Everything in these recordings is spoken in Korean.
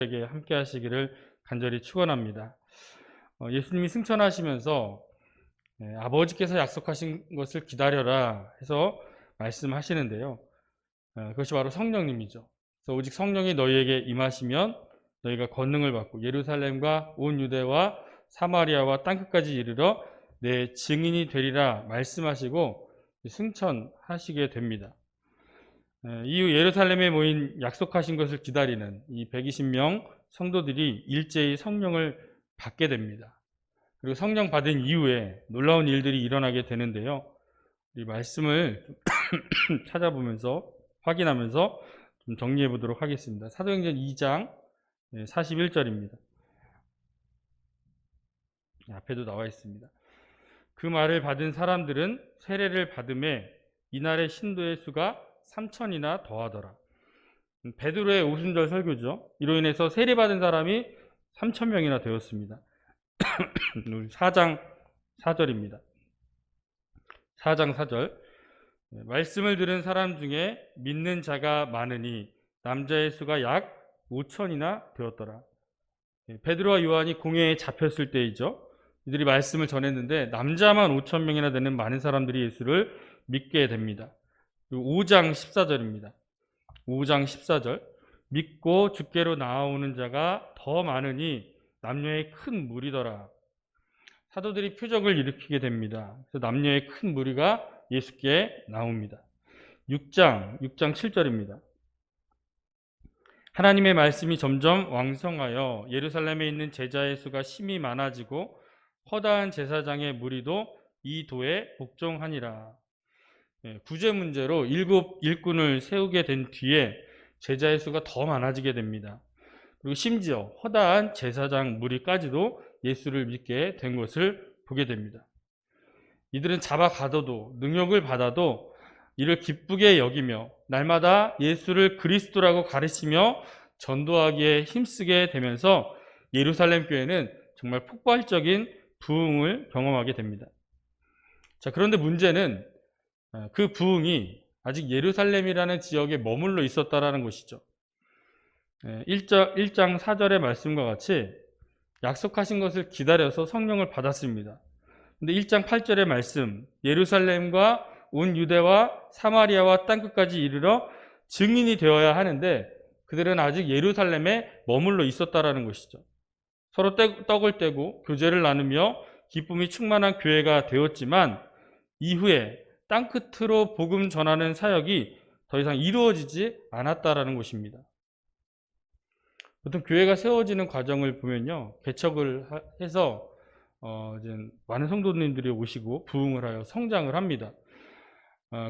에게 함께 하시기를 간절히 축원합니다. 예수님이 승천하시면서 아버지께서 약속하신 것을 기다려라 해서 말씀하시는데요. 그것이 바로 성령님이죠. 그래서 오직 성령이 너희에게 임하시면 너희가 권능을 받고 예루살렘과 온 유대와 사마리아와 땅끝까지 이르러 내 증인이 되리라 말씀하시고 승천하시게 됩니다. 이후 예루살렘에 모인 약속하신 것을 기다리는 이 120명 성도들이 일제히 성령을 받게 됩니다. 그리고 성령 받은 이후에 놀라운 일들이 일어나게 되는데요. 이 말씀을 찾아보면서 확인하면서 좀 정리해 보도록 하겠습니다. 사도행전 2장 41절입니다. 앞에도 나와 있습니다. 그 말을 받은 사람들은 세례를 받음에 이날의 신도의 수가 3,000이나 더하더라. 베드로의 오순절 설교죠. 이로 인해서 세례받은 사람이 3,000명이나 되었습니다. 4장 4절입니다. 4장 4절. 말씀을 들은 사람 중에 믿는 자가 많으니 남자의 수가 약 5,000이나 되었더라. 베드로와 요한이 공회에 잡혔을 때이죠. 이들이 말씀을 전했는데 남자만 5,000명이나 되는 많은 사람들이 예수를 믿게 됩니다. 5장 14절입니다. 5장 14절. 믿고 주께로 나아오는 자가 더 많으니 남녀의 큰 무리더라. 사도들이 표적을 일으키게 됩니다. 그래서 남녀의 큰 무리가 예수께 나옵니다. 6장 7절입니다. 하나님의 말씀이 점점 왕성하여 예루살렘에 있는 제자의 수가 심히 많아지고 허다한 제사장의 무리도 이 도에 복종하니라. 구제 문제로 7 일꾼을 세우게 된 뒤에 제자의 수가 더 많아지게 됩니다. 그리고 심지어 허다한 제사장 무리까지도 예수를 믿게 된 것을 보게 됩니다. 이들은 잡아가둬도 능욕을 받아도 이를 기쁘게 여기며 날마다 예수를 그리스도라고 가르치며 전도하기에 힘쓰게 되면서 예루살렘 교회는 정말 폭발적인 부흥을 경험하게 됩니다. 자, 그런데 문제는 그 부흥이 아직 예루살렘이라는 지역에 머물러 있었다라는 것이죠. 1장 4절의 말씀과 같이 약속하신 것을 기다려서 성령을 받았습니다. 근데 1장 8절의 말씀, 예루살렘과 온 유대와 사마리아와 땅끝까지 이르러 증인이 되어야 하는데 그들은 아직 예루살렘에 머물러 있었다라는 것이죠. 서로 떡을 떼고 교제를 나누며 기쁨이 충만한 교회가 되었지만 이후에 땅끝으로 복음 전하는 사역이 더 이상 이루어지지 않았다라는 것입니다. 보통 교회가 세워지는 과정을 보면요, 개척을 해서 이제 많은 성도님들이 오시고 부흥을 하여 성장을 합니다.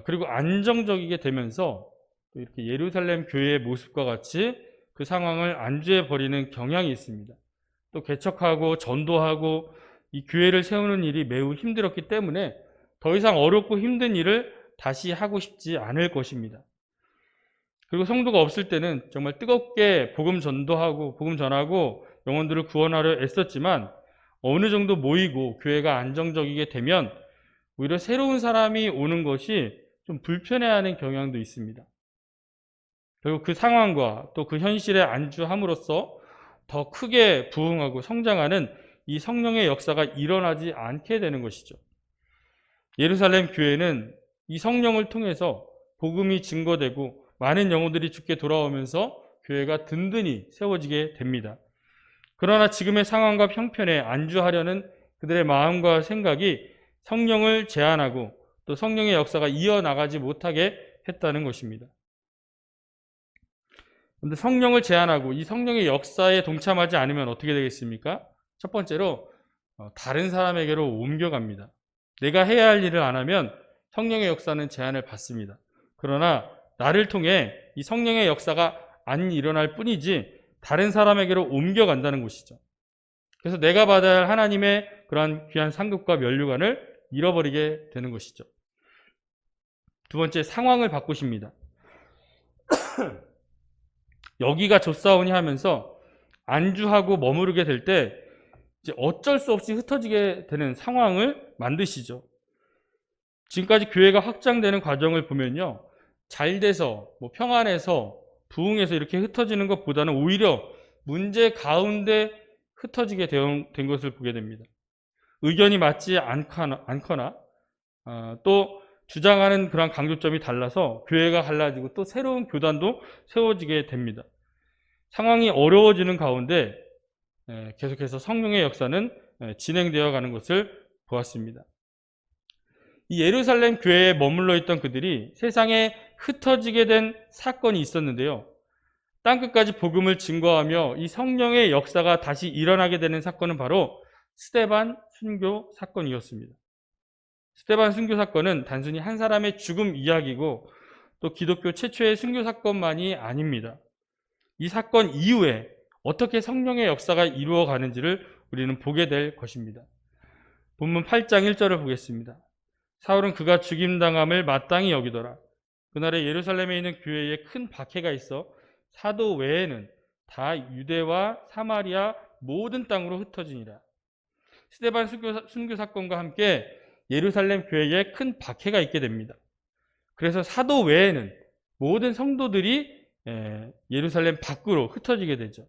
그리고 안정적이게 되면서 이렇게 예루살렘 교회의 모습과 같이 그 상황을 안주해 버리는 경향이 있습니다. 또 개척하고 전도하고 이 교회를 세우는 일이 매우 힘들었기 때문에 더 이상 어렵고 힘든 일을 다시 하고 싶지 않을 것입니다. 그리고 성도가 없을 때는 정말 뜨겁게 복음 전도하고 복음 전하고 영혼들을 구원하려 애썼지만 어느 정도 모이고 교회가 안정적이게 되면 오히려 새로운 사람이 오는 것이 좀 불편해하는 경향도 있습니다. 그리고 그 상황과 또 그 현실에 안주함으로써 더 크게 부흥하고 성장하는 이 성령의 역사가 일어나지 않게 되는 것이죠. 예루살렘 교회는 이 성령을 통해서 복음이 증거되고 많은 영혼들이 주께 돌아오면서 교회가 든든히 세워지게 됩니다. 그러나 지금의 상황과 형편에 안주하려는 그들의 마음과 생각이 성령을 제한하고 또 성령의 역사가 이어나가지 못하게 했다는 것입니다. 그런데 성령을 제한하고 이 성령의 역사에 동참하지 않으면 어떻게 되겠습니까? 첫 번째로 다른 사람에게로 옮겨갑니다. 내가 해야 할 일을 안 하면 성령의 역사는 제한을 받습니다. 그러나 나를 통해 이 성령의 역사가 안 일어날 뿐이지 다른 사람에게로 옮겨간다는 것이죠. 그래서 내가 받아야 할 하나님의 그러한 귀한 상급과 면류관을 잃어버리게 되는 것이죠. 두 번째, 상황을 바꾸십니다. 여기가 좋사오니 하면서 안주하고 머무르게 될 때 이제 어쩔 수 없이 흩어지게 되는 상황을 만드시죠. 지금까지 교회가 확장되는 과정을 보면요, 잘 돼서 평안해서 부흥해서 이렇게 흩어지는 것보다는 오히려 문제 가운데 흩어지게 된 것을 보게 됩니다. 의견이 맞지 않거나 또 주장하는 그런 강조점이 달라서 교회가 갈라지고 또 새로운 교단도 세워지게 됩니다. 상황이 어려워지는 가운데 계속해서 성령의 역사는 진행되어 가는 것을 보았습니다. 이 예루살렘 교회에 머물러 있던 그들이 세상에 흩어지게 된 사건이 있었는데요. 땅끝까지 복음을 증거하며 이 성령의 역사가 다시 일어나게 되는 사건은 바로 스데반 순교 사건이었습니다. 스데반 순교 사건은 단순히 한 사람의 죽음 이야기고 또 기독교 최초의 순교 사건만이 아닙니다. 이 사건 이후에 어떻게 성령의 역사가 이루어가는지를 우리는 보게 될 것입니다. 본문 8장 1절을 보겠습니다. 사울은 그가 죽임당함을 마땅히 여기더라. 그날에 예루살렘에 있는 교회에 큰 박해가 있어 사도 외에는 다 유대와 사마리아 모든 땅으로 흩어지니라. 스데반 순교 사건과 함께 예루살렘 교회에 큰 박해가 있게 됩니다. 그래서 사도 외에는 모든 성도들이 예루살렘 밖으로 흩어지게 되죠.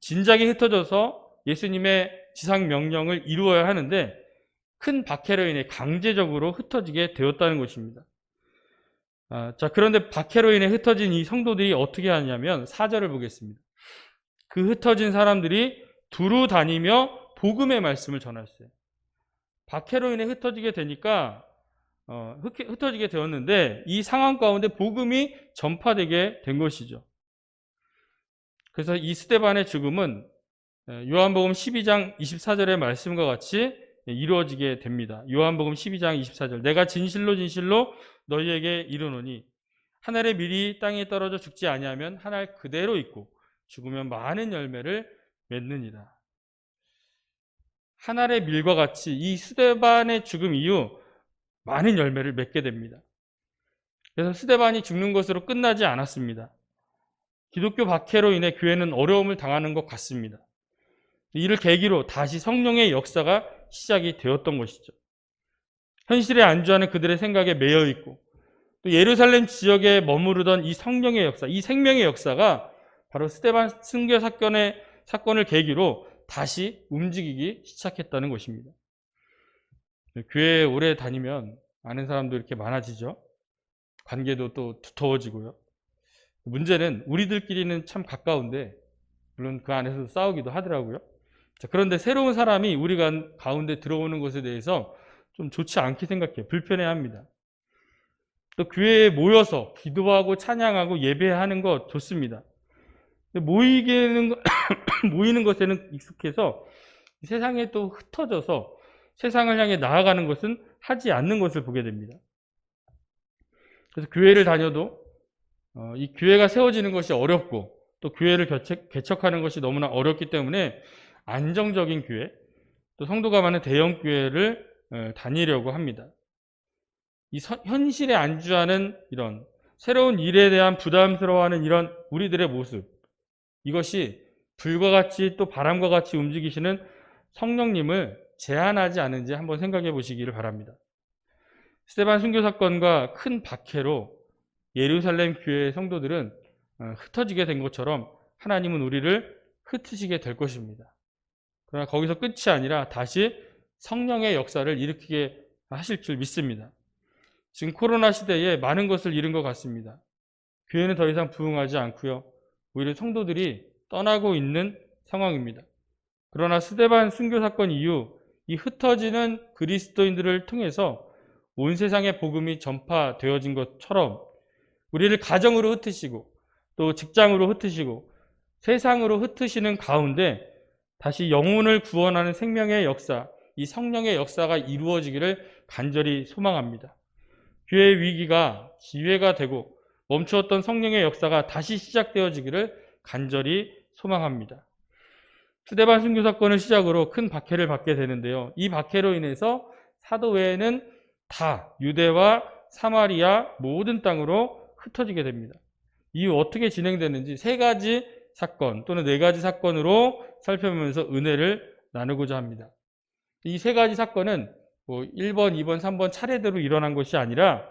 진작에 흩어져서 예수님의 지상 명령을 이루어야 하는데 큰 박해로 인해 강제적으로 흩어지게 되었다는 것입니다. 그런데 박해로 인해 흩어진 이 성도들이 어떻게 하냐면 4절을 보겠습니다. 그 흩어진 사람들이 두루 다니며 복음의 말씀을 전했어요. 박해로 인해 흩어지게 되니까 흩어지게 되었는데 이 상황 가운데 복음이 전파되게 된 것이죠. 그래서 이 스데반의 죽음은 요한복음 12장 24절의 말씀과 같이 이루어지게 됩니다. 요한복음 12장 24절 내가 진실로 진실로 너희에게 이르노니 한 알의 밀이 땅에 떨어져 죽지 아니하면 한 알 그대로 있고 죽으면 많은 열매를 맺느니라. 한 알의 밀과 같이 이 스데반의 죽음 이후 많은 열매를 맺게 됩니다. 그래서 스데반이 죽는 것으로 끝나지 않았습니다. 기독교 박해로 인해 교회는 어려움을 당하는 것 같습니다. 이를 계기로 다시 성령의 역사가 시작이 되었던 것이죠. 현실에 안주하는 그들의 생각에 매여 있고 또 예루살렘 지역에 머무르던 이 성령의 역사, 이 생명의 역사가 바로 스데반 순교 사건을 계기로 다시 움직이기 시작했다는 것입니다. 교회에 오래 다니면 아는 사람도 이렇게 많아지죠. 관계도 또 두터워지고요. 문제는 우리들끼리는 참 가까운데 물론 그 안에서도 싸우기도 하더라고요. 그런데 새로운 사람이 우리 가운데 들어오는 것에 대해서 좀 좋지 않게 생각해요. 불편해합니다. 또 교회에 모여서 기도하고 찬양하고 예배하는 것 좋습니다. 모이는 것에는 익숙해서 세상에 또 흩어져서 세상을 향해 나아가는 것은 하지 않는 것을 보게 됩니다. 그래서 교회를 다녀도 이 교회가 세워지는 것이 어렵고 또 교회를 개척하는 것이 너무나 어렵기 때문에 안정적인 교회, 또 성도가 많은 대형 교회를 다니려고 합니다. 이 현실에 안주하는 이런 새로운 일에 대한 부담스러워하는 이런 우리들의 모습, 이것이 불과 같이 또 바람과 같이 움직이시는 성령님을 제한하지 않은지 한번 생각해 보시기를 바랍니다. 스데반 순교 사건과 큰 박해로 예루살렘 교회의 성도들은 흩어지게 된 것처럼 하나님은 우리를 흩으시게 될 것입니다. 그러나 거기서 끝이 아니라 다시 성령의 역사를 일으키게 하실 줄 믿습니다. 지금 코로나 시대에 많은 것을 잃은 것 같습니다. 교회는 더 이상 부흥하지 않고요. 오히려 성도들이 떠나고 있는 상황입니다. 그러나 스데반 순교 사건 이후 이 흩어지는 그리스도인들을 통해서 온 세상에 복음이 전파되어진 것처럼 우리를 가정으로 흩으시고 또 직장으로 흩으시고 세상으로 흩으시는 가운데 다시 영혼을 구원하는 생명의 역사, 이 성령의 역사가 이루어지기를 간절히 소망합니다. 교회의 위기가 기회가 되고 멈추었던 성령의 역사가 다시 시작되어지기를 간절히 소망합니다. 스데반 순교 사건을 시작으로 큰 박해를 받게 되는데요. 이 박해로 인해서 사도 외에는 다 유대와 사마리아 모든 땅으로 흩어지게 됩니다. 이후 어떻게 진행되는지 세 가지 사건 또는 네 가지 사건으로 살펴보면서 은혜를 나누고자 합니다. 이 세 가지 사건은 1번, 2번, 3번 차례대로 일어난 것이 아니라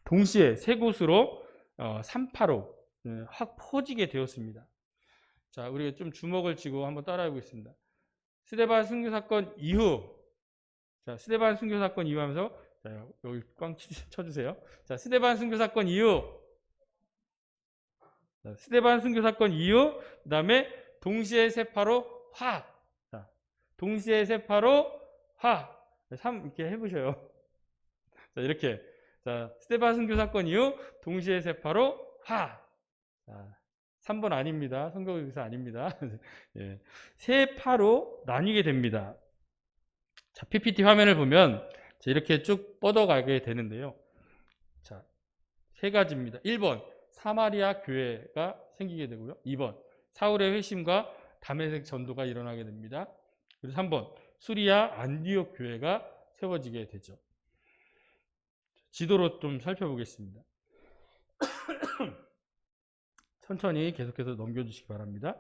동시에 세 곳으로 3파로 확 퍼지게 되었습니다. 자, 우리가 좀 주목을 쥐고 한번 따라해 보겠습니다. 스데반 순교 사건 이후. 자, 스데반 순교 사건 이후 하면서, 자, 여기 꽝 쳐주세요. 자, 스데반 순교 사건 이후. 자, 스데반 순교 사건 이후. 그 다음에 동시에 세파로 화. 자, 동시에 세파로 화. 3 이렇게 해보셔요. 자, 이렇게. 자, 스데반 순교 사건 이후 동시에 세파로 화. 자, 3번 아닙니다. 성경에서 아닙니다. 예, 세파로 나뉘게 됩니다. 자, PPT 화면을 보면 이렇게 쭉 뻗어가게 되는데요. 자, 세 가지입니다. 1번, 사마리아 교회가 생기게 되고요. 2번, 사울의 회심과 다메섹 전도가 일어나게 됩니다. 그리고 3번, 수리아 안디옥 교회가 세워지게 되죠. 지도로 좀 살펴보겠습니다. 천천히 계속해서 넘겨주시기 바랍니다.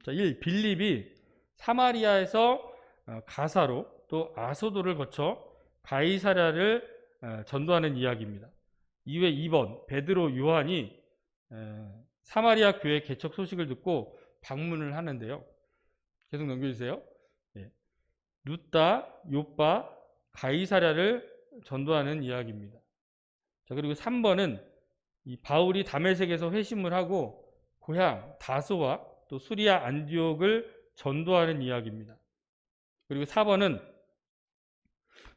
자, 1. 빌립이 사마리아에서 가사로 또 아소도를 거쳐 가이사랴를 전도하는 이야기입니다. 이외 2번 베드로 요한이 사마리아 교회 개척 소식을 듣고 방문을 하는데요. 계속 넘겨주세요. 예. 루따, 요빠, 가이사랴를 전도하는 이야기입니다. 자, 그리고 3번은 이 바울이 다메섹에서 회심을 하고 고향 다소와 또 수리아 안디옥을 전도하는 이야기입니다. 그리고 4번은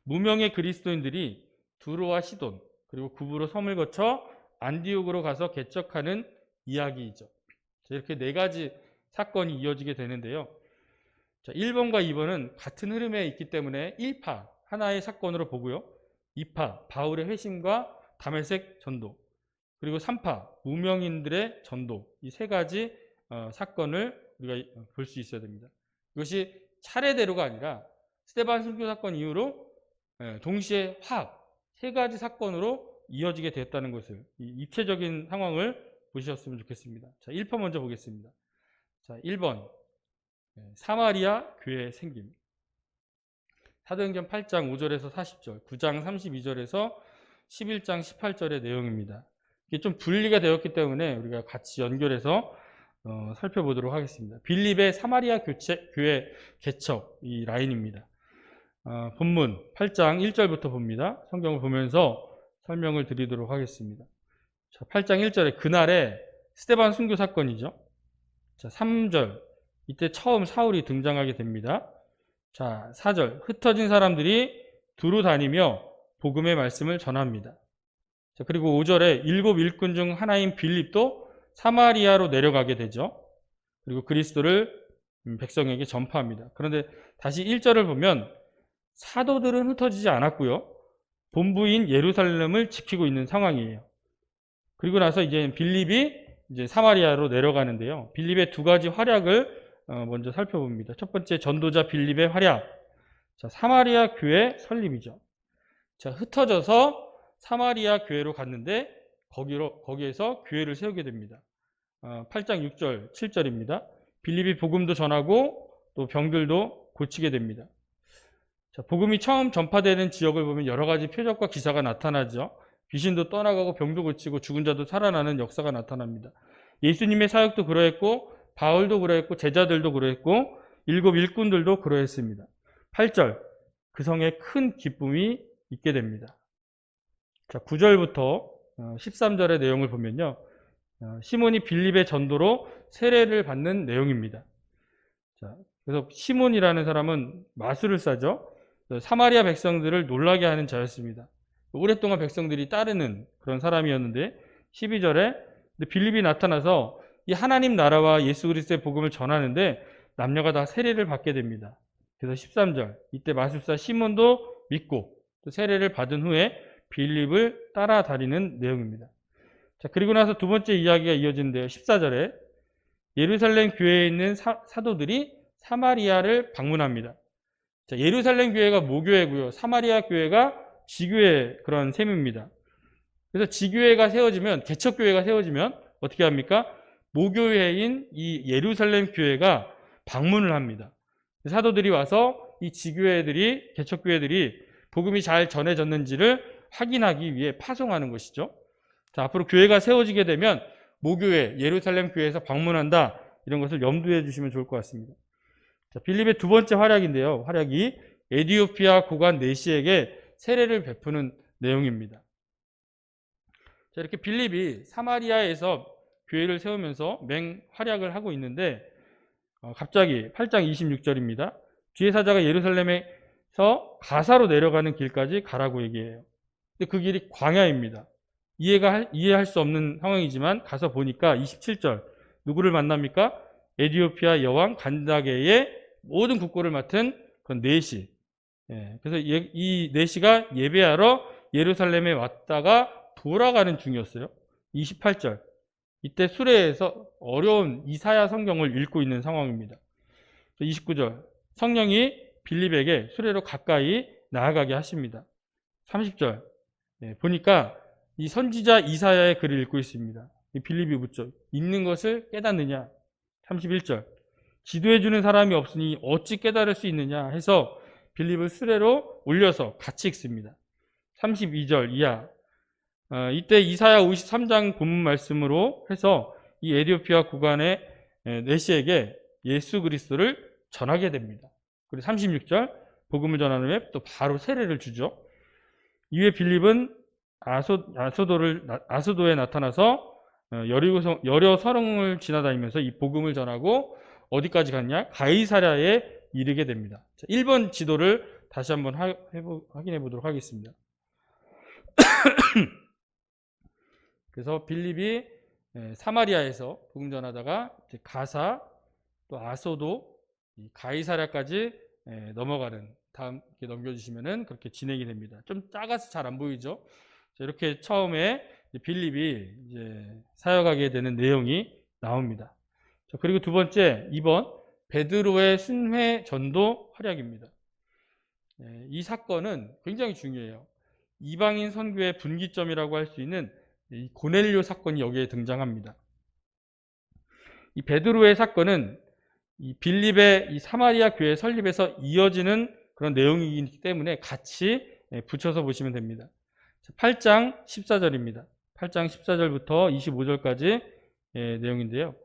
무명의 그리스도인들이 두로와 시돈 그리고 구브로 섬을 거쳐 안디옥으로 가서 개척하는 이야기이죠. 자, 이렇게 네 가지 사건이 이어지게 되는데요. 자, 1번과 2번은 같은 흐름에 있기 때문에 1파 하나의 사건으로 보고요. 2파 바울의 회심과 다메섹 전도, 그리고 3파 무명인들의 전도, 이 세 가지 사건을 우리가 볼 수 있어야 됩니다. 이것이 차례대로가 아니라 스데반 순교 사건 이후로 동시에 확 세 가지 사건으로 이어지게 됐다는 것을, 이 입체적인 상황을 보셨으면 좋겠습니다. 자, 1파 먼저 보겠습니다. 자, 1번 사마리아 교회 생김. 사도행전 8장 5절에서 40절, 9장 32절에서 11장 18절의 내용입니다. 이게 좀 분리가 되었기 때문에 우리가 같이 연결해서 살펴보도록 하겠습니다. 빌립의 사마리아 교회 개척, 이 라인입니다. 본문 8장 1절부터 봅니다. 성경을 보면서 설명을 드리도록 하겠습니다. 자, 8장 1절에 그날에 스데반 순교 사건이죠. 자, 3절 이때 처음 사울이 등장하게 됩니다. 자, 4절 흩어진 사람들이 두루 다니며 복음의 말씀을 전합니다. 자, 그리고 5절에 7 일꾼 중 하나인 빌립도 사마리아로 내려가게 되죠. 그리고 그리스도를 백성에게 전파합니다. 그런데 다시 1절을 보면 사도들은 흩어지지 않았고요. 본부인 예루살렘을 지키고 있는 상황이에요. 그리고 나서 이제 빌립이 이제 사마리아로 내려가는데요. 빌립의 두 가지 활약을 먼저 살펴봅니다. 첫 번째, 전도자 빌립의 활약. 자, 사마리아 교회 설립이죠. 자, 흩어져서 사마리아 교회로 갔는데 거기에서 교회를 세우게 됩니다. 8장 6절, 7절입니다. 빌립이 복음도 전하고 또 병들도 고치게 됩니다. 자, 복음이 처음 전파되는 지역을 보면 여러 가지 표적과 기사가 나타나죠. 귀신도 떠나가고 병도 고치고 죽은 자도 살아나는 역사가 나타납니다. 예수님의 사역도 그러했고 바울도 그러했고 제자들도 그러했고 7 일꾼들도 그러했습니다. 8절, 그 성에 큰 기쁨이 있게 됩니다. 자, 9절부터 13절의 내용을 보면요. 시몬이 빌립의 전도로 세례를 받는 내용입니다. 자, 그래서 시몬이라는 사람은 마술을 싸죠. 사마리아 백성들을 놀라게 하는 자였습니다. 오랫동안 백성들이 따르는 그런 사람이었는데 12절에 빌립이 나타나서 이 하나님 나라와 예수 그리스도의 복음을 전하는데 남녀가 다 세례를 받게 됩니다. 그래서 13절, 이때 마술사 시몬도 믿고 또 세례를 받은 후에 빌립을 따라다니는 내용입니다. 자, 그리고 나서 두 번째 이야기가 이어지는데요. 14절에 예루살렘 교회에 있는 사도들이 사마리아를 방문합니다. 자, 예루살렘 교회가 모교회고요. 사마리아 교회가 지교회 그런 셈입니다. 그래서 지교회가 세워지면, 개척교회가 세워지면 어떻게 합니까? 모교회인 이 예루살렘 교회가 방문을 합니다. 사도들이 와서 이 지교회들이, 개척교회들이 복음이 잘 전해졌는지를 확인하기 위해 파송하는 것이죠. 자, 앞으로 교회가 세워지게 되면 모교회, 예루살렘 교회에서 방문한다. 이런 것을 염두해 주시면 좋을 것 같습니다. 자, 빌립의 두 번째 활약인데요. 활약이 에디오피아 고관 내시에게 세례를 베푸는 내용입니다. 자, 이렇게 빌립이 사마리아에서 교회를 세우면서 맹활약을 하고 있는데 갑자기 8장 26절입니다. 주의 사자가 예루살렘에서 가사로 내려가는 길까지 가라고 얘기해요. 근데 그 길이 광야입니다. 이해할 수 없는 상황이지만 가서 보니까 27절 누구를 만납니까? 에디오피아 여왕 간다게의 모든 국고를 맡은 그런 내시. 그래서 이 내시가 예배하러 예루살렘에 왔다가 돌아가는 중이었어요. 28절. 이때 수레에서 어려운 이사야 성경을 읽고 있는 상황입니다. 29절. 성령이 빌립에게 수레로 가까이 나아가게 하십니다. 30절. 보니까 이 선지자 이사야의 글을 읽고 있습니다. 빌립이 묻죠. 읽는 것을 깨닫느냐? 31절. 지도해주는 사람이 없으니 어찌 깨달을 수 있느냐 해서 빌립을 수레로 올려서 같이 읽습니다. 32절 이하. 이때 이사야 53장 본문 말씀으로 해서 이 에디오피아 국왕의 내시에게 예수 그리스도를 전하게 됩니다. 그리고 36절 복음을 전한 후에 또 바로 세례를 주죠. 이후에 빌립은 아소도에 나타나서 여려 서릉을 지나다니면서 이 복음을 전하고 어디까지 갔냐? 가이사랴에 이르게 됩니다. 자, 1번 지도를 다시 한번 확인해 보도록 하겠습니다. 그래서 빌립이 사마리아에서 복음 전하다가 가사 또 아소도 가이사랴까지 넘어가는 다음 이렇게 넘겨주시면은 그렇게 진행이 됩니다. 좀 작아서 잘 안 보이죠? 자, 이렇게 처음에 빌립이 이제 사역하게 되는 내용이 나옵니다. 자, 그리고 두 번째 2번 베드로의 순회 전도 활약입니다. 이 사건은 굉장히 중요해요. 이방인 선교의 분기점이라고 할 수 있는 이 고넬료 사건이 여기에 등장합니다. 이 베드로의 사건은 이 빌립의 이 사마리아 교회 설립에서 이어지는 그런 내용이기 때문에 같이 붙여서 보시면 됩니다. 8장 14절입니다. 8장 14절부터 25절까지 내용인데요.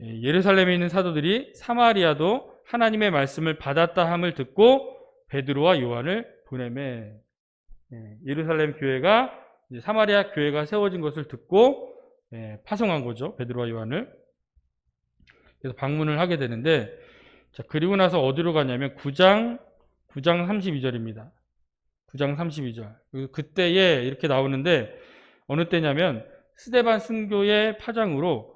예루살렘에 있는 사도들이 사마리아도 하나님의 말씀을 받았다 함을 듣고 베드로와 요한을 보내매. 예루살렘 교회가 사마리아 교회가 세워진 것을 듣고 파송한 거죠. 베드로와 요한을. 그래서 방문을 하게 되는데, 자, 그리고 나서 어디로 가냐면 9장 32절입니다. 9장 32절. 그때에 이렇게 나오는데 어느 때냐면 스데반 순교의 파장으로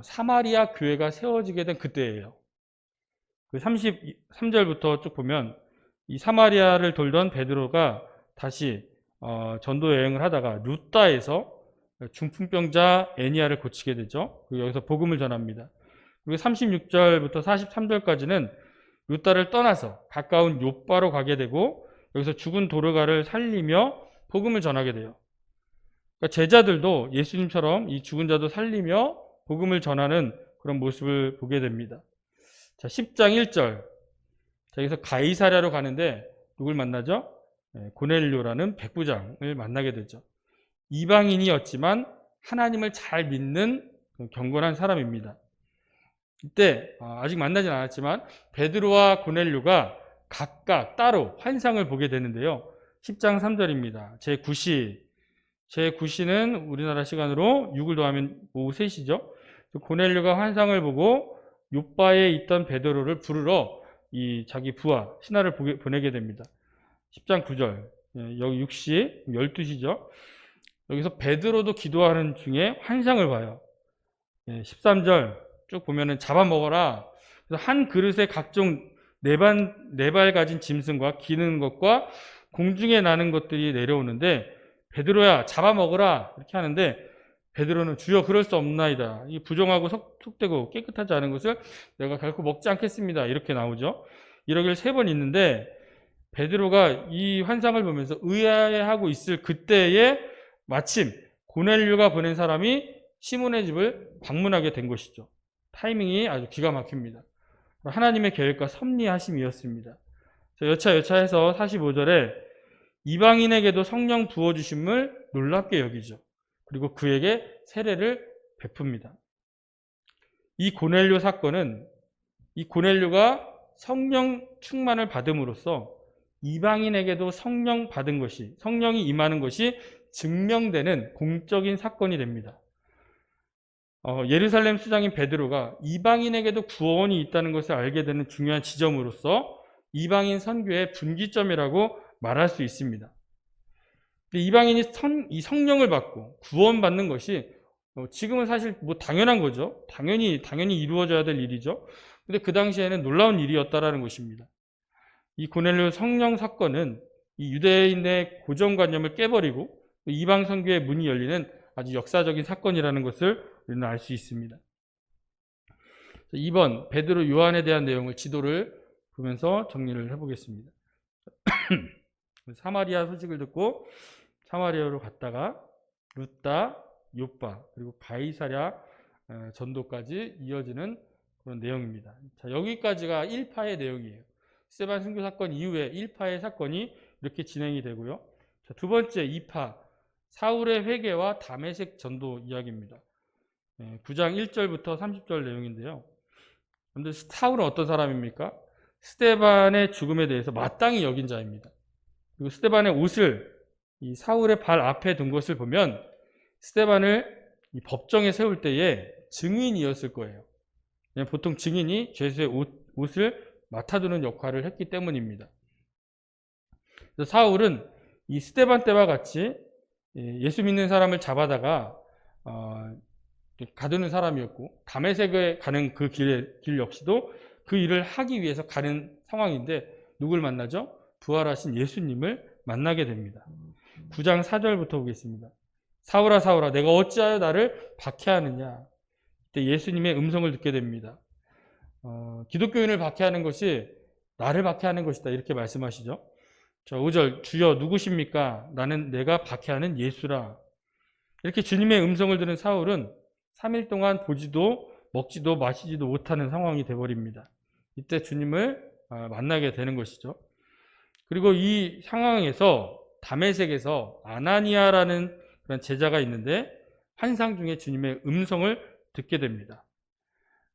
사마리아 교회가 세워지게 된 그때예요. 그 33절부터 쭉 보면 이 사마리아를 돌던 베드로가 다시 전도 여행을 하다가 루따에서 중풍병자 애니아를 고치게 되죠. 그리고 여기서 복음을 전합니다. 그리고 36절부터 43절까지는 루따를 떠나서 가까운 요빠로 가게 되고 여기서 죽은 도르가를 살리며 복음을 전하게 돼요. 그러니까 제자들도 예수님처럼 이 죽은 자도 살리며 복음을 전하는 그런 모습을 보게 됩니다. 자, 10장 1절. 자, 여기서 가이사랴로 가는데 누굴 만나죠? 고넬료라는 백부장을 만나게 되죠. 이방인이었지만 하나님을 잘 믿는 경건한 사람입니다. 이때 아직 만나진 않았지만 베드로와 고넬료가 각각 따로 환상을 보게 되는데요. 10장 3절입니다. 제9시는 우리나라 시간으로 6을 더하면 오후 3시죠. 고넬료가 환상을 보고 요빠에 있던 베드로를 부르러 이 자기 부하 신하를 보내게 됩니다. 10장 9절. 여기 6시, 12시죠. 여기서 베드로도 기도하는 중에 환상을 봐요. 13절 쭉 보면은 잡아먹어라. 그래서 한 그릇에 각종 네 발 가진 짐승과 기는 것과 공중에 나는 것들이 내려오는데 베드로야 잡아먹어라 이렇게 하는데 베드로는 주여 그럴 수 없나이다. 이 부정하고 속되고 깨끗하지 않은 것을 내가 결코 먹지 않겠습니다. 이렇게 나오죠. 이러길 3번 있는데 베드로가 이 환상을 보면서 의아해하고 있을 그때에 마침 고넬료가 보낸 사람이 시몬의 집을 방문하게 된 것이죠. 타이밍이 아주 기가 막힙니다. 하나님의 계획과 섭리하심이었습니다. 여차해서 45절에 이방인에게도 성령 부어주심을 놀랍게 여기죠. 그리고 그에게 세례를 베풉니다. 이 고넬료 사건은 이 고넬료가 성령 충만을 받음으로써 이방인에게도 성령 받은 것이, 성령이 임하는 것이 증명되는 공적인 사건이 됩니다. 예루살렘 수장인 베드로가 이방인에게도 구원이 있다는 것을 알게 되는 중요한 지점으로서 이방인 선교의 분기점이라고 말할 수 있습니다. 이방인이 이 성령을 받고 구원받는 것이 지금은 사실 뭐 당연한 거죠. 당연히 이루어져야 될 일이죠. 근데 그 당시에는 놀라운 일이었다라는 것입니다. 이 고넬료 성령 사건은 이 유대인의 고정관념을 깨버리고 이방 선교의 문이 열리는 아주 역사적인 사건이라는 것을 우리는 알 수 있습니다. 2번 베드로 요한에 대한 내용을 지도를 보면서 정리를 해보겠습니다. 사마리아 소식을 듣고 사마리아로 갔다가 루따, 요빠 그리고 가이사랴 전도까지 이어지는 그런 내용입니다. 자, 여기까지가 1파의 내용이에요. 스데반 순교 사건 이후에 1파의 사건이 이렇게 진행이 되고요. 자, 두 번째 2파 사울의 회개와 다메섹 전도 이야기입니다. 9장 1절부터 30절 내용인데요. 그런데 사울은 어떤 사람입니까? 스데반의 죽음에 대해서 마땅히 여긴 자입니다. 그리고 스데반의 옷을 이 사울의 발 앞에 둔 것을 보면 스데반을 이 법정에 세울 때에 증인이었을 거예요. 보통 증인이 죄수의 옷을 맡아두는 역할을 했기 때문입니다. 그래서 사울은 이 스데반 때와 같이 예수 믿는 사람을 잡아다가 가두는 사람이었고 다메섹에 가는 그 길 역시도 그 일을 하기 위해서 가는 상황인데 누굴 만나죠? 부활하신 예수님을 만나게 됩니다. 9장 4절부터 보겠습니다. 사울아 사울아 내가 어찌하여 나를 박해하느냐. 그때 예수님의 음성을 듣게 됩니다. 기독교인을 박해하는 것이 나를 박해하는 것이다 이렇게 말씀하시죠. 자, 5절 주여 누구십니까? 나는 내가 박해하는 예수라. 이렇게 주님의 음성을 들은 사울은 3일 동안 보지도 먹지도 마시지도 못하는 상황이 되어버립니다. 이때 주님을 만나게 되는 것이죠. 그리고 이 상황에서 다메섹에서 아나니아라는 그런 제자가 있는데 환상 중에 주님의 음성을 듣게 됩니다.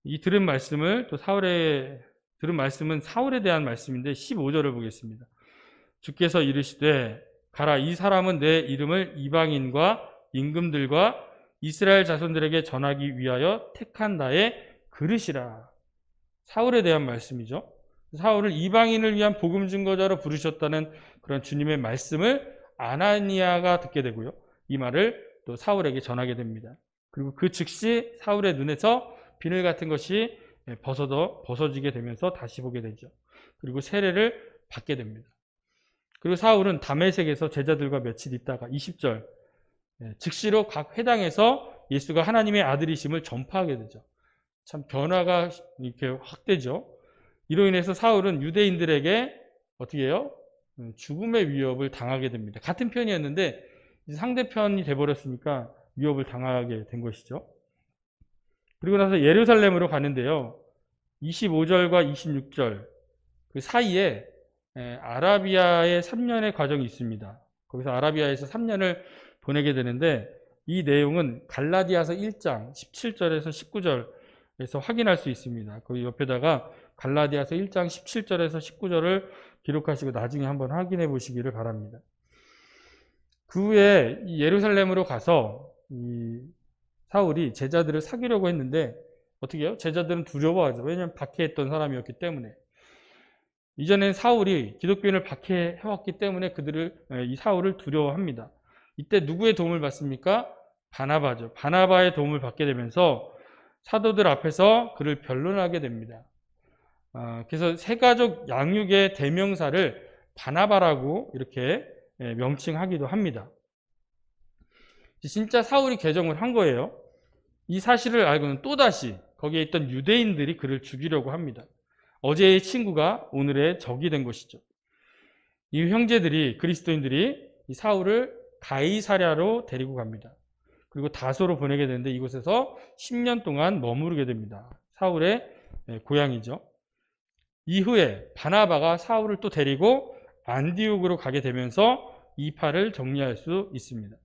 이 들은 말씀은 사울에 대한 말씀인데 15절을 보겠습니다. 주께서 이르시되 가라 이 사람은 내 이름을 이방인과 임금들과 이스라엘 자손들에게 전하기 위하여 택한 나의 그릇이라. 사울에 대한 말씀이죠. 사울을 이방인을 위한 복음 증거자로 부르셨다는 그런 주님의 말씀을 아나니아가 듣게 되고요. 이 말을 또 사울에게 전하게 됩니다. 그리고 그 즉시 사울의 눈에서 비늘 같은 것이 벗어지게 되면서 다시 보게 되죠. 그리고 세례를 받게 됩니다. 그리고 사울은 다메섹에서 제자들과 며칠 있다가 20절 즉시로 각 회당에서 예수가 하나님의 아들이심을 전파하게 되죠. 참 변화가 이렇게 확 되죠. 이로 인해서 사울은 유대인들에게 어떻게 해요? 죽음의 위협을 당하게 됩니다. 같은 편이었는데 상대편이 돼버렸으니까 위협을 당하게 된 것이죠. 그리고 나서 예루살렘으로 가는데요. 25절과 26절 그 사이에 아라비아의 3년의 과정이 있습니다. 거기서 아라비아에서 3년을 보내게 되는데 이 내용은 갈라디아서 1장 17절에서 19절에서 확인할 수 있습니다. 거기 옆에다가 갈라디아서 1장 17절에서 19절을 기록하시고 나중에 한번 확인해 보시기를 바랍니다. 그 후에 예루살렘으로 가서 이 사울이 제자들을 사귀려고 했는데 어떻게 해요? 제자들은 두려워하죠. 왜냐하면 박해했던 사람이었기 때문에. 이전엔 사울이 기독교인을 박해해왔기 때문에 이 사울을 두려워합니다. 이때 누구의 도움을 받습니까? 바나바죠. 바나바의 도움을 받게 되면서 사도들 앞에서 그를 변론하게 됩니다. 그래서 세가족 양육의 대명사를 바나바라고 이렇게 명칭하기도 합니다. 진짜 사울이 개종을 한 거예요. 이 사실을 알고는 또다시 거기에 있던 유대인들이 그를 죽이려고 합니다. 어제의 친구가 오늘의 적이 된 것이죠. 이 형제들이 그리스도인들이 이 사울을 가이사랴로 데리고 갑니다. 그리고 다소로 보내게 되는데 이곳에서 10년 동안 머무르게 됩니다. 사울의 고향이죠. 이후에 바나바가 사울을 또 데리고 안디옥으로 가게 되면서 이 파를 정리할 수 있습니다.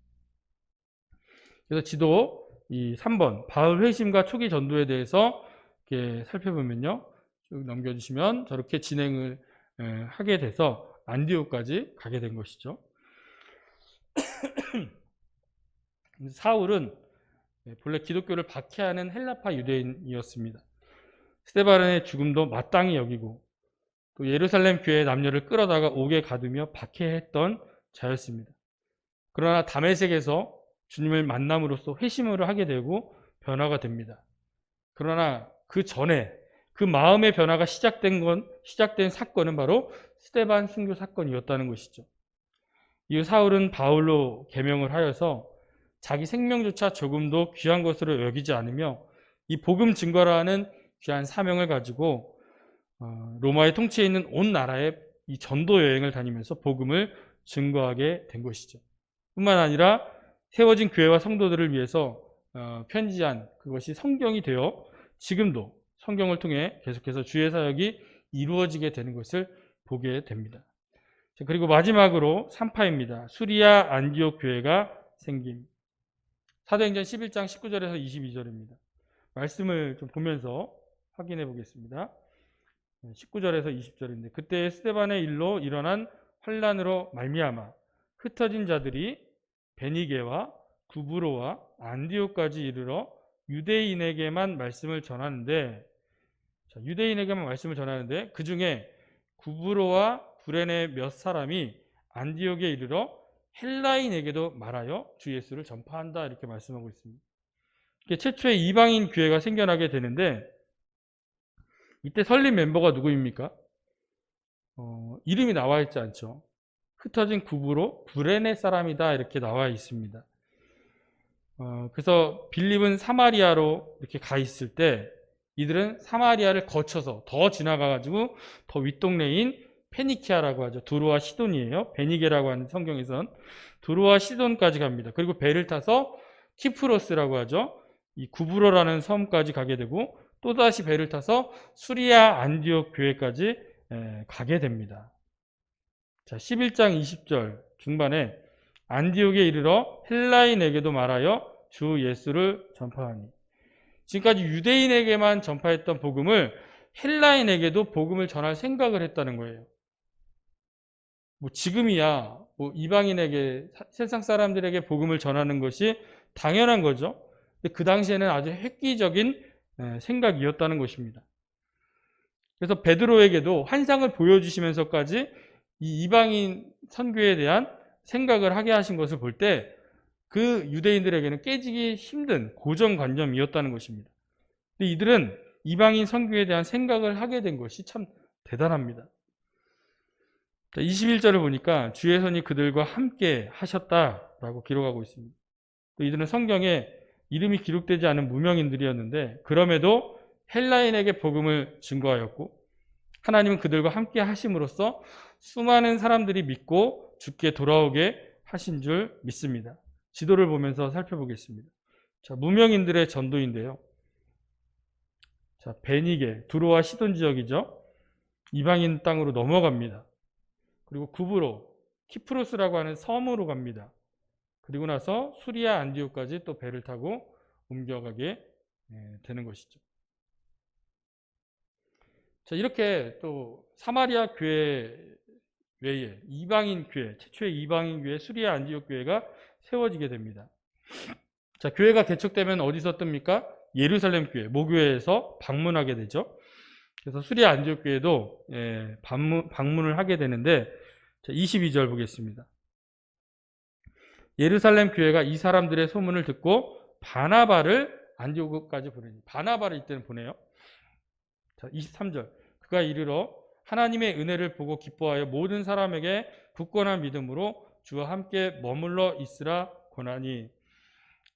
그래서 지도 이 3번 바울 회심과 초기 전도에 대해서 이렇게 살펴보면요. 쭉 넘겨주시면 저렇게 진행을 하게 돼서 안디옥까지 가게 된 것이죠. 사울은 본래 기독교를 박해하는 헬라파 유대인이었습니다. 스데반의 죽음도 마땅히 여기고 또 예루살렘 교회 남녀를 끌어다가 옥에 가두며 박해했던 자였습니다. 그러나 다메섹에서 주님을 만남으로써 회심을 하게 되고 변화가 됩니다. 그러나 그 전에 그 마음의 변화가 시작된 사건은 바로 스데반 순교 사건이었다는 것이죠. 이후 사울은 바울로 계명을 하여서 자기 생명조차 조금도 귀한 것으로 여기지 않으며 이 복음 증거라는 귀한 사명을 가지고 로마의 통치에 있는 온 나라에 이 전도 여행을 다니면서 복음을 증거하게 된 것이죠. 뿐만 아니라 세워진 교회와 성도들을 위해서 편지한 그것이 성경이 되어 지금도 성경을 통해 계속해서 주의 사역이 이루어지게 되는 것을 보게 됩니다. 그리고 마지막으로 3파입니다. 수리아 안디옥 교회가 생김. 사도행전 11장 19절에서 22절입니다. 말씀을 좀 보면서 확인해 보겠습니다. 19절에서 20절인데 그때 스데반의 일로 일어난 환란으로 말미암아 흩어진 자들이 베니게와 구브로와 안디옥까지 이르러 유대인에게만 말씀을 전하는데 그 중에 구브로와 브레네 몇 사람이 안디옥에 이르러 헬라인에게도 말하여 주 예수를 전파한다 이렇게 말씀하고 있습니다. 최초의 이방인 교회가 생겨나게 되는데 이때 설립 멤버가 누구입니까? 이름이 나와 있지 않죠. 흩어진 구브로 브레네 사람이다 이렇게 나와 있습니다. 그래서 빌립은 사마리아로 이렇게 가 있을 때 이들은 사마리아를 거쳐서 더 지나가가지고 더 윗동네인 페니키아라고 하죠. 두로와 시돈이에요. 베니게라고 하는 성경에선 두로와 시돈까지 갑니다. 그리고 배를 타서 키프로스라고 하죠. 이 구브로라는 섬까지 가게 되고 또다시 배를 타서 수리아 안디옥 교회까지 가게 됩니다. 자, 11장 20절 중반에 안디옥에 이르러 헬라인에게도 말하여 주 예수를 전파하니. 지금까지 유대인에게만 전파했던 복음을 헬라인에게도 복음을 전할 생각을 했다는 거예요. 지금이야 이방인에게 세상 사람들에게 복음을 전하는 것이 당연한 거죠. 근데 그 당시에는 아주 획기적인 생각이었다는 것입니다. 그래서 베드로에게도 환상을 보여주시면서까지 이 이방인 선교에 대한 생각을 하게 하신 것을 볼 때 그 유대인들에게는 깨지기 힘든 고정관념이었다는 것입니다. 근데 이들은 이방인 선교에 대한 생각을 하게 된 것이 참 대단합니다. 21절을 보니까 주의 손이 그들과 함께 하셨다라고 기록하고 있습니다. 또 이들은 성경에 이름이 기록되지 않은 무명인들이었는데 그럼에도 헬라인에게 복음을 증거하였고 하나님은 그들과 함께 하심으로써 수많은 사람들이 믿고 주께 돌아오게 하신 줄 믿습니다. 지도를 보면서 살펴보겠습니다. 자, 무명인들의 전도인데요. 자, 베니게, 두로와 시돈 지역이죠. 이방인 땅으로 넘어갑니다. 그리고 구브로, 키프로스라고 하는 섬으로 갑니다. 그리고 나서 수리아 안디옥까지 또 배를 타고 옮겨가게 되는 것이죠. 자, 이렇게 또 사마리아 교회 외에 이방인 교회, 최초의 이방인 교회 수리아 안디옥 교회가 세워지게 됩니다. 자, 교회가 개척되면 어디서 뜹니까? 예루살렘 교회, 모교회에서 방문하게 되죠. 그래서 수리아 안디옥 교회도 방문을 하게 되는데 자, 22절 보겠습니다. 예루살렘 교회가 이 사람들의 소문을 듣고 바나바를 안디옥까지 보내니 바나바를 이때는 보내요. 자, 23절 그가 이르러 하나님의 은혜를 보고 기뻐하여 모든 사람에게 굳건한 믿음으로 주와 함께 머물러 있으라 권하니.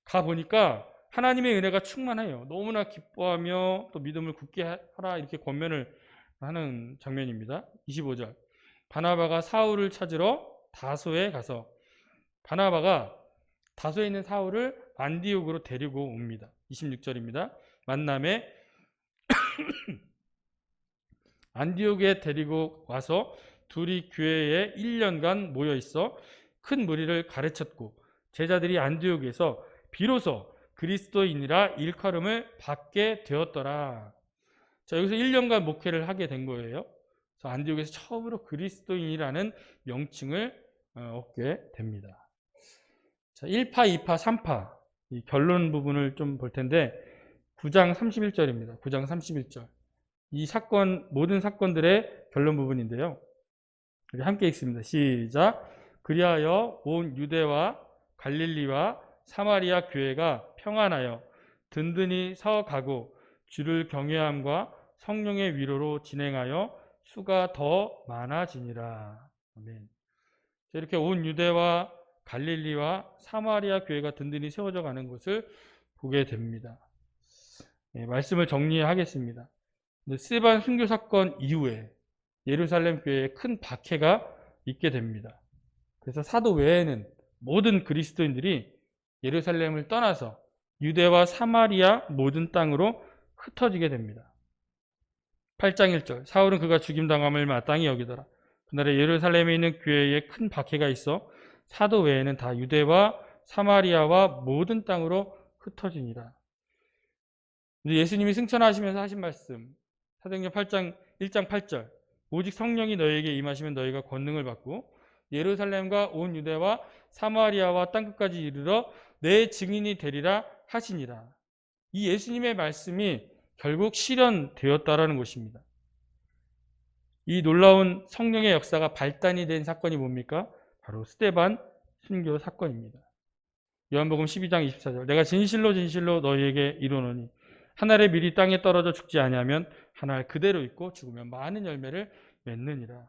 가보니까 하나님의 은혜가 충만해요. 너무나 기뻐하며 또 믿음을 굳게 하라 이렇게 권면을 하는 장면입니다. 25절 바나바가 사울을 찾으러 다소에 가서 바나바가 다소에 있는 사울을 안디옥으로 데리고 옵니다. 26절입니다. 만남에 안디옥에 데리고 와서 둘이 교회에 1년간 모여 있어 큰 무리를 가르쳤고 제자들이 안디옥에서 비로소 그리스도인이라 일컬음을 받게 되었더라. 자, 여기서 1년간 목회를 하게 된 거예요. 그래서 안디옥에서 처음으로 그리스도인이라는 명칭을 얻게 됩니다. 자, 1파, 2파, 3파 이 결론 부분을 좀 볼 텐데 9장 31절입니다. 9장 31절. 이 사건, 모든 사건들의 결론 부분인데요. 우리 함께 읽습니다. 시작. 그리하여 온 유대와 갈릴리와 사마리아 교회가 평안하여 든든히 서가고 주를 경외함과 성령의 위로로 진행하여 수가 더 많아지니라. 아멘. 이렇게 온 유대와 갈릴리와 사마리아 교회가 든든히 세워져 가는 것을 보게 됩니다. 네, 말씀을 정리하겠습니다. 스데반 순교 사건 이후에 예루살렘 교회에 큰 박해가 있게 됩니다. 그래서 사도 외에는 모든 그리스도인들이 예루살렘을 떠나서 유대와 사마리아 모든 땅으로 흩어지게 됩니다. 8장 1절. 사울은 그가 죽임당함을 마땅히 여기더라. 그날에 예루살렘에 있는 교회에 큰 박해가 있어 사도 외에는 다 유대와 사마리아와 모든 땅으로 흩어지니라. 예수님이 승천하시면서 하신 말씀, 사도행전 1장 8절. 오직 성령이 너희에게 임하시면 너희가 권능을 받고 예루살렘과 온 유대와 사마리아와 땅끝까지 이르러 내 증인이 되리라 하시니라. 이 예수님의 말씀이 결국 실현되었다라는 것입니다. 이 놀라운 성령의 역사가 발단이 된 사건이 뭡니까? 바로 스데반 순교 사건입니다. 요한복음 12장 24절. 내가 진실로 진실로 너희에게 이르노니 한 알의 밀이 땅에 떨어져 죽지 아니하면 한 알 그대로 있고 죽으면 많은 열매를 맺느니라.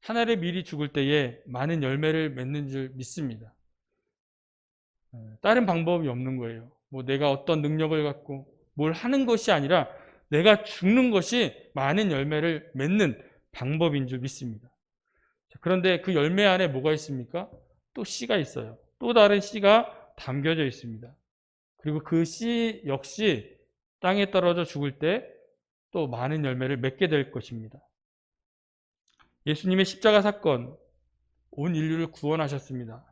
한 알의 밀이 죽을 때에 많은 열매를 맺는 줄 믿습니다. 다른 방법이 없는 거예요. 뭐 내가 어떤 능력을 갖고 뭘 하는 것이 아니라 내가 죽는 것이 많은 열매를 맺는 방법인 줄 믿습니다. 그런데 그 열매 안에 뭐가 있습니까? 또 씨가 있어요. 또 다른 씨가 담겨져 있습니다. 그리고 그 씨 역시 땅에 떨어져 죽을 때 또 많은 열매를 맺게 될 것입니다. 예수님의 십자가 사건, 온 인류를 구원하셨습니다.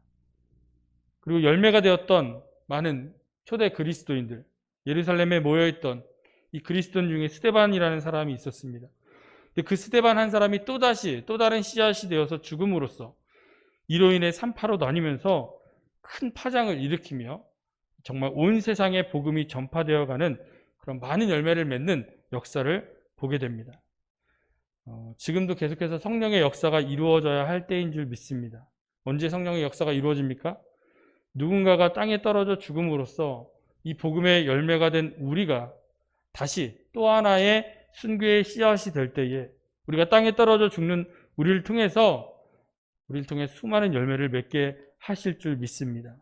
그리고 열매가 되었던 많은 초대 그리스도인들, 예루살렘에 모여있던 이 그리스도인 중에 스데반이라는 사람이 있었습니다. 근데 그 스데반 한 사람이 또다시 또 다른 씨앗이 되어서 죽음으로써 이로 인해 3파로 나뉘면서 큰 파장을 일으키며 정말 온 세상에 복음이 전파되어가는 그런 많은 열매를 맺는 역사를 보게 됩니다. 지금도 계속해서 성령의 역사가 이루어져야 할 때인 줄 믿습니다. 언제 성령의 역사가 이루어집니까? 누군가가 땅에 떨어져 죽음으로써 이 복음의 열매가 된 우리가 다시 또 하나의 순교의 씨앗이 될 때에 우리가 땅에 떨어져 죽는 우리를 통해 수많은 열매를 맺게 하실 줄 믿습니다.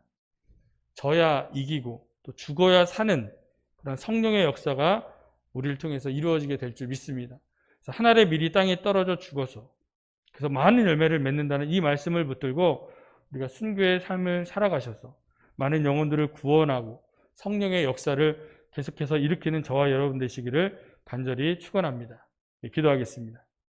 져야 이기고 또 죽어야 사는 그런 성령의 역사가 우리를 통해서 이루어지게 될 줄 믿습니다. 그래서 한 알의 밀이 땅에 떨어져 죽어서 그래서 많은 열매를 맺는다는 이 말씀을 붙들고 우리가 순교의 삶을 살아가셔서 많은 영혼들을 구원하고 성령의 역사를 계속해서 일으키는 저와 여러분 되시기를 간절히 축원합니다. 기도하겠습니다.